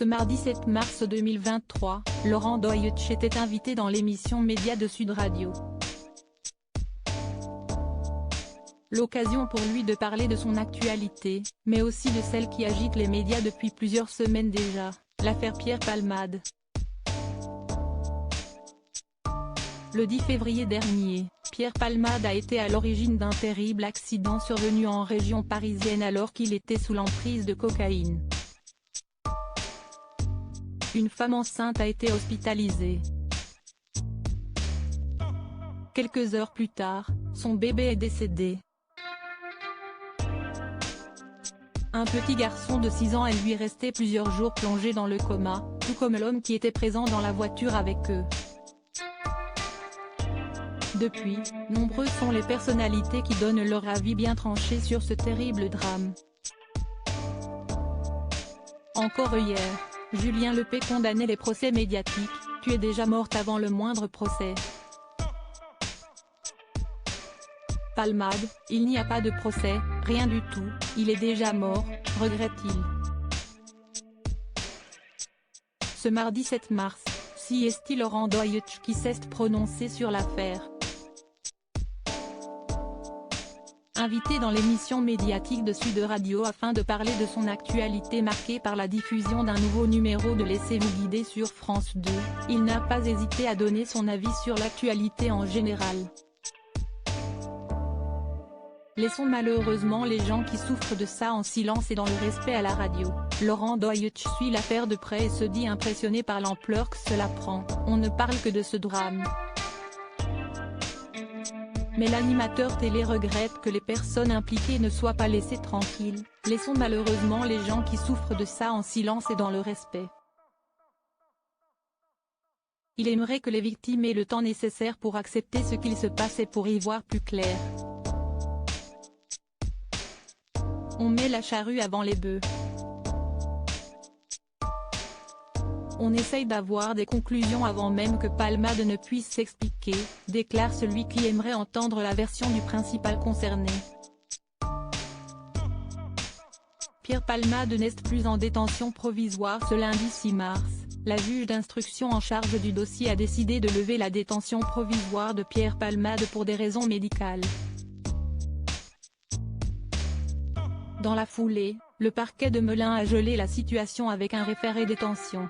Ce mardi 7 mars 2023, Laurent Deutsch était invité dans l'émission Média de Sud Radio. L'occasion pour lui de parler de son actualité, mais aussi de celle qui agite les médias depuis plusieurs semaines déjà, l'affaire Pierre Palmade. Le 10 février dernier, Pierre Palmade a été à l'origine d'un terrible accident survenu en région parisienne alors qu'il était sous l'emprise de cocaïne. Une femme enceinte a été hospitalisée. Quelques heures plus tard, son bébé est décédé. Un petit garçon de 6 ans est lui resté plusieurs jours plongé dans le coma, tout comme l'homme qui était présent dans la voiture avec eux. Depuis, nombreuses sont les personnalités qui donnent leur avis bien tranché sur ce terrible drame. Encore hier, Julien Lepers condamnait les procès médiatiques, « Tu es déjà morte avant le moindre procès ». Palmade, il n'y a pas de procès, rien du tout, il est déjà mort, regrette-t-il. Ce mardi 7 mars, si est Laurent Deutsch qui s'est prononcé sur l'affaire. Invité dans l'émission médiatique de Sud Radio afin de parler de son actualité marquée par la diffusion d'un nouveau numéro de Laissez-vous guider sur France 2, il n'a pas hésité à donner son avis sur l'actualité en général. Laissons malheureusement les gens qui souffrent de ça en silence et dans le respect à la radio. Laurent Deutsch suit l'affaire de près et se dit impressionné par l'ampleur que cela prend, on ne parle que de ce drame. Mais l'animateur télé regrette que les personnes impliquées ne soient pas laissées tranquilles, laissons malheureusement les gens qui souffrent de ça en silence et dans le respect. Il aimerait que les victimes aient le temps nécessaire pour accepter ce qu'il se passe et pour y voir plus clair. On met la charrue avant les bœufs. On essaye d'avoir des conclusions avant même que Palmade ne puisse s'expliquer, déclare celui qui aimerait entendre la version du principal concerné. Pierre Palmade n'est plus en détention provisoire ce lundi 6 mars, la juge d'instruction en charge du dossier a décidé de lever la détention provisoire de Pierre Palmade pour des raisons médicales. Dans la foulée, le parquet de Melun a gelé la situation avec un référé détention.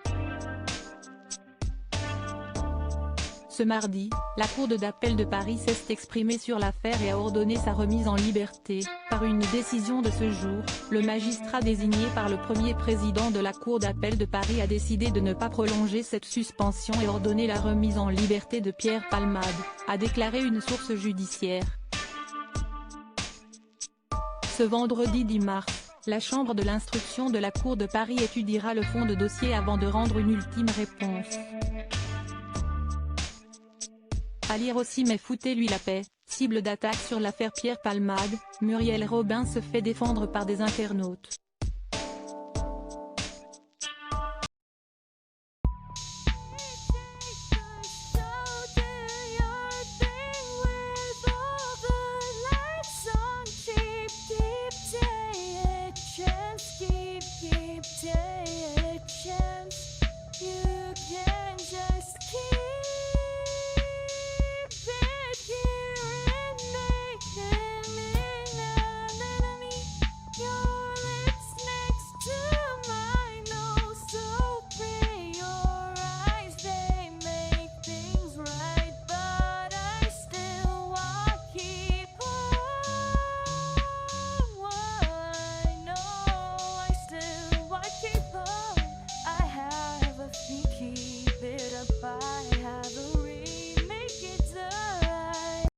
Ce mardi, la Cour d'appel de Paris s'est exprimée sur l'affaire et a ordonné sa remise en liberté. Par une décision de ce jour, le magistrat désigné par le premier président de la Cour d'appel de Paris a décidé de ne pas prolonger cette suspension et ordonner la remise en liberté de Pierre Palmade, a déclaré une source judiciaire. Ce vendredi 10 mars, la Chambre de l'instruction de la Cour de Paris étudiera le fond de dossier avant de rendre une ultime réponse. À lire aussi mais foutez-lui la paix, cible d'attaque sur l'affaire Pierre Palmade, Muriel Robin se fait défendre par des internautes.